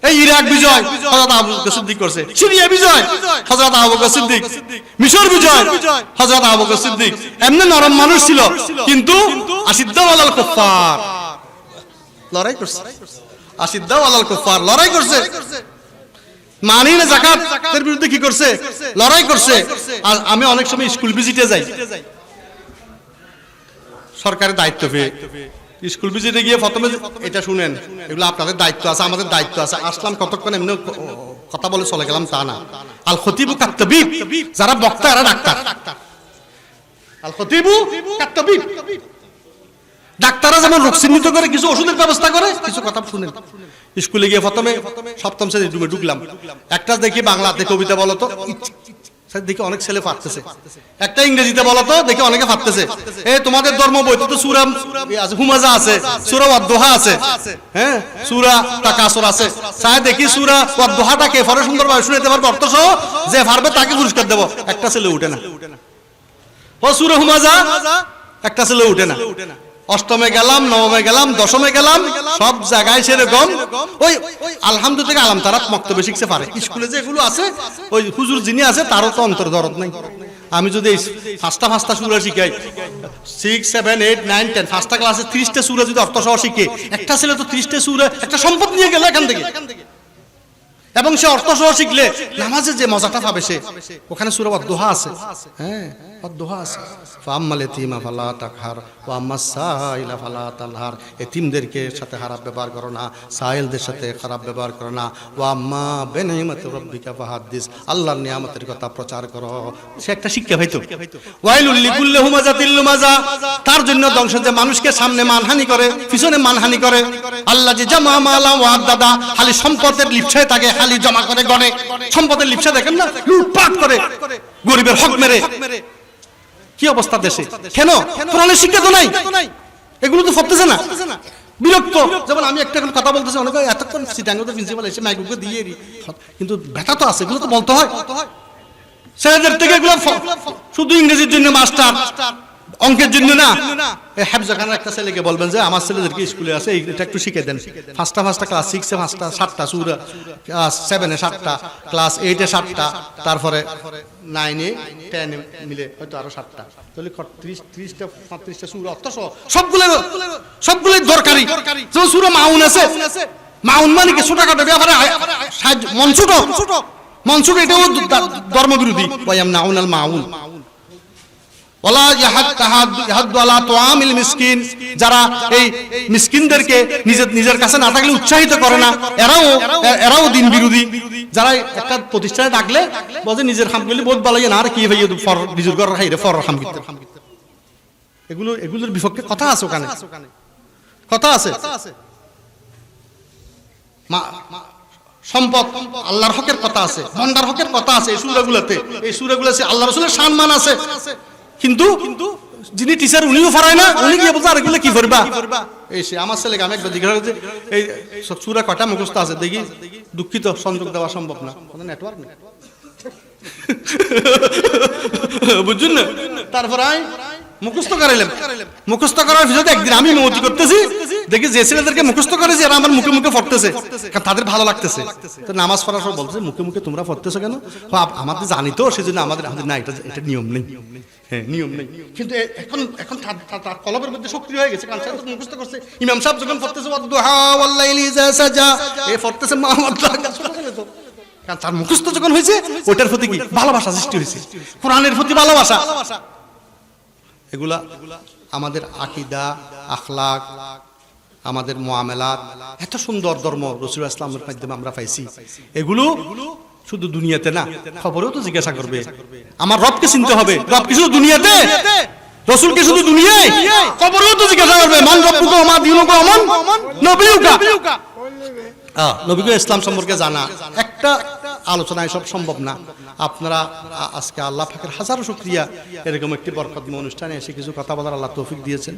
এই ইরাক বিজয় হযরত আবু বকর সিদ্দিক করছে, সিরিয়া বিজয় হযরত আবু বকর সিদ্দিক, মিশর বিজয় হযরত আবু বকর সিদ্দিক। এমনি নরম মানুষ ছিল, কিন্তু আশিদ্দাউ আলাল কুফার লড়াই করছে, আশিদ্দাউ আলাল কুফার লড়াই করছে। মানি না যাকাতের বিরুদ্ধে কি করছে? লড়াই করছে। আর আমি অনেক সময় স্কুল ভিজিটে যাই, সরকারের দায়িত্ব পেয়ে স্কুল ভিজিটে গিয়ে প্রথমে এটা শুনেন, এগুলো আপনাদের দায়িত্ব আছে, আমাদের দায়িত্ব আছে। আসলাম কতক্ষণ এমনি কথা বলে চলে গেলাম তা না। আল খতিবু কাত্তাবিব, যারা বক্তা এরা ডাক্তার। আল খতিবু কাত্তাবিব, ডাক্তাররা যেমন রোগ চিহ্নিত করে, কিছু ওষুধের ব্যবস্থা করে, কিছু কথা শুনেন। স্কুলে গিয়ে প্রথমে সপ্তম শ্রেণীর রুমে ঢুকলাম, একটা দেখি বাংলাতে কবিতা বলো তো, দেখি অনেক ছেলে পারতেছে। একটা ইংরেজিতে বলো তো, দেখি অনেকে পারতেছে। তোমাদের ধর্ম বইতে তো সূরা হুমাজা আছে, সূরা ওয়াদ-দুহা আছে, হ্যাঁ সূরা তাকাসুর আছে। চাই দেখি সূরা ওয়াদ-দুহাটা কে পড়ে সুন্দরভাবে শুনাতে পারবে অর্থ সহ, যে পারবে তাকে পুরস্কার দেব। একটা ছেলে উঠে না। ও সূরা হুমাজা, একটা ছেলে উঠে না। অষ্টমে গেলাম, নবমে গেলাম, দশমে গেলাম, সব জায়গায় সেরকম ওই আলহামদুলিল্লাহ থেকে আলাম তারা মক্তবে শিখতে পারে। স্কুলে যে এগুলো আছে, ওই হুজুর যিনি আছে তারও তো অন্তর দরদ নাই। আমি যদি ফার্স্টটা সূরা শিখাই, 6, 7, 8, 9, 10 ফার্স্টটা ক্লাসে 30টা সূরা যদি অর্থ সহ শিখে, একটা ছেলে তো 30টা সূরা, একটা সম্পদ নিয়ে গেল এখান থেকে। এবং সে অর্থ সহ শিখলে নামাজে যে মজাটা পাবে সে, ওখানে সূরা ওয়াদ-দুহা আছে, হ্যাঁ ওয়াদ-দুহা আছে। ফাআম্মাল ইয়াতীমা ফালা তাকহার ওয়া আম্মাস সাইলা ফালা তানহার, এতিমদেরকে সাথে খারাপ ব্যবহার করো না, সাইলদের সাথে খারাপ ব্যবহার করো না। ওয়া আম্মা বিনি'মাতি রাব্বিকা ফাহাদ্দিস, আল্লাহর নিয়ামতের কথা প্রচার করো। সে একটা শিক্ষা পাইতো। ওয়াইলুল লিকুল্লি হুমাযাতিল লুমাযা, তার জন্য ধ্বংস যে মানুষকে সামনে মানহানি করে, পিছনে মানহানি করে। আল্লাহ যে জামা মালা ওয়া আদাদা, খালি সম্পদের লিপ্সায় থাকে, খালি জমা করে গড়ে, সম্পদের লিপ্সা দেখেন না, লুটপাট করে, গরিবের হক মেরে। কি অবস্থা দেশে? কেন? কোরআনের শিক্ষা তো নাই, এগুলো তো পড়তেছে না, বিরক্ত। যেমন আমি একটা কথা বলতেছি, অনেকে এতক্ষণ সিটাঙ্গতে প্রিন্সিপাল এসে মাইকুকে দিয়ে, কিন্তু ব্যথা তো আছে, এগুলো তো বলতে হয়। ছেলেদের থেকে এগুলো শুধু ইংরেজির জন্য মাস্টার, অঙ্কের জন্য না। হেফজখানার একটা ছেলেকে বলবেন যে আমার ছেলেদেরকে স্কুলে আছে, এটা একটু শিখে দেন। ফার্স্টটা ক্লাস 6-এ 7টা সূরা, ক্লাস 7-এ 7টা, ক্লাস 8-এ 7টা, তারপরে 9-এ 10-এ মিলে হয়তো আরো 7টা, তাহলে 30টা 35টা সূরা অর্থ সহ সবগুলো দরকারি। যেমন সূরা মাউন আছে, মাউন মানে কি ছোটখাটো ব্যাপারে মনসুট, এটাও ধর্মবিরোধী। ওয়ায়ামনাউনাল মাউন ওয়ালা ইয়াহাদ্দু আলা তুআমিল মিসকিন, যারা এই মিসকিনদেরকে নিজের কাছে না থাকলে উৎসাহিত করে না, এরাও দিন বিরোধী। যারা একটা প্রতিষ্ঠানে ডাকলে বলে নিজের হাম করলে বহুত ভালো না, আর কি ভাই নিজের ঘর খাইরে ফর হাম করতে, এগুলোর বিপক্ষে কথা আছে, ওখানে কথা আছে। সম্পদ আল্লাহর হকের কথা আছে, বন্দার হকের কথা আছে এই সূরাগুলোতে। এই সূরাগুলোতে আল্লাহ রাসূলের সম্মান আছে, কিন্তু যিনি টিচার উনিও ফারায় না, উনি কি বলতে, আর এগুলো কি করবা? এই সে আমার ছেলেকে আমি একবার জিজ্ঞাসা করছি, এই সূরা কয়টা মুখস্থ আছে দেখি। দুঃখিত, সংযোগ দেওয়া সম্ভব না, নেটওয়ার্ক নেই, বুঝছেন না। তারপর মুখস্থ করাইলাম, মুখস্থ করার ভিতরে একদিন আমি মেমোরি করতেছি, দেখি যে ছেলেদেরকে মুখস্থ করেছি এরা আমার মুখে মুখে পড়তেছে, তাদের ভালো লাগতেছে। তো নামাজ পড়ার সময় বলতেছে মুখে মুখে তোমরা পড়তেছো কেন? আমাদের জানি তো, সেজন্য আমাদের না, এটা নিয়ম নেই, হ্যাঁ নিয়ম নেই। কিন্তু এখন তার কলবের মধ্যে সক্রিয় হয়ে গেছে, কারণ সে তো মুখস্থ করছে। ইমাম সাহেব যখন পড়তেছে ওয়াদ-দুহা ওয়াল-লাইলি ইযা সাজা, এই পড়তেছে কারণ তার মুখস্থ যখন হয়েছে, ওটার প্রতি কি ভালোবাসা সৃষ্টি হয়েছে, কোরআনের প্রতি ভালোবাসা। এগুলা আমাদের আকীদা, আখলাক, আমাদের মুআমালাত, এত সুন্দর ধর্ম রাসূলুল্লাহ সাল্লাল্লাহু আলাইহি ওয়াসাল্লামের মাধ্যমে আমরা পাইছি। এগুলো শুধু দুনিয়াতে না, খবরেও তো জিজ্ঞাসা করবে। আমার রবকে চিনতে হবে। রব কি শুধু দুনিয়াতে? রাসূলকে শুধু দুনিয়ায়? খবরেও তো জিজ্ঞাসা করবে। মান রব্বুকা ওয়া মা দীনুকা ওয়া মান নবিয়ুকা। নবীকে ইসলাম সম্পর্কে জানা একটা আলোচনায় সব সম্ভব না। আপনারা আজকে আল্লাহ পাকের হাজারো শুকরিয়া, এরকম একটি বরকতময় অনুষ্ঠানে এসে কিছু কথা বলার আল্লাহ তৌফিক দিয়েছেন।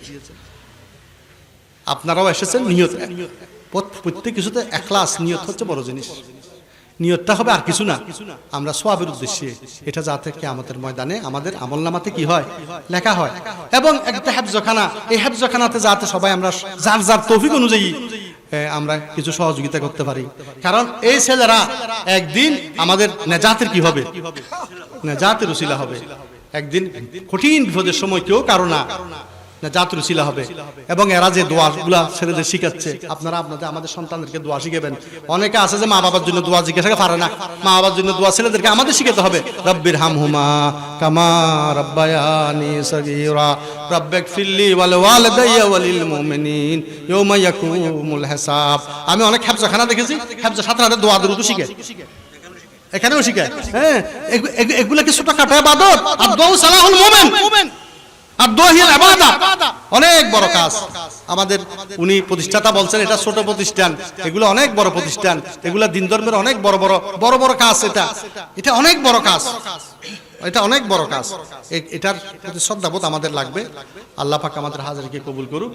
আপনারাও এসেছেন, নিয়ত প্রত্যেক কিছুতে ইখলাস, নিয়ত হচ্ছে বড় জিনিস। নিয়তটা হবে আর কিছু না, আমরা সওয়াবের উদ্দেশ্যে, এটা যাতে কিয়ামতের ময়দানে আমাদের আমলনামাতে কি হয়, লেখা হয়। এবং একটা হেফজখানা, এই হেফজখানাতে যাতে সবাই আমরা যার যার তৌফিক অনুযায়ী আমরা কিছু সহযোগিতা করতে পারি। কারণ এই ছেলেরা একদিন আমাদের নেজাতের কি হবে, নেজাতের উসিলা হবে। একদিন কঠিন বিপদের সময় কেউ কারো না, না জাতুর উসিলা হবে। এবং এরা যে দোয়াগুলা ছেলেদের শিখাচ্ছে, আপনারা আপনাদের আমাদের সন্তানদেরকে দোয়া শিখাবেন। অনেকে আছে যে মা বাবার জন্য দোয়া জিজ্ঞাসা পারে না, মা বাবার জন্য দোয়া ছেলেদেরকে আমাদের শিখাতে হবে। রব্বির হামহুমা কামা রাব্বায়ানি সগীরা রব্বিগফিরলি ওয়াল ওয়ালিদাইয়া ওয়ালিল মুমিনিন ইয়াওমা ইয়াকুমুল হিসাব। আমি অনেক হেফজখানা দেখেছি, হেফজ ছাত্রদের দোয়া দ্রুত শিখে, এখানেও শিখায়। হ্যাঁ, এগুলা কি ছোটখাটো ইবাদত? আর দোয়া সালাহুল মুমিন, আর দোয়া হিয়াল ইবাদত, অনেক বড় কাজ। আমাদের উনি প্রতিষ্ঠাতা বলছেন এটা ছোট প্রতিষ্ঠান, এগুলো অনেক বড় প্রতিষ্ঠান, এগুলা দিন ধর্মের অনেক বড় বড় কাজ। এটা অনেক বড় কাজ, এটা অনেক বড় কাজ। এটার প্রতি শ্রদ্ধাবোধ আমাদের লাগবে। আল্লাহ পাক আমাদের হাজারিকে কবুল করুক।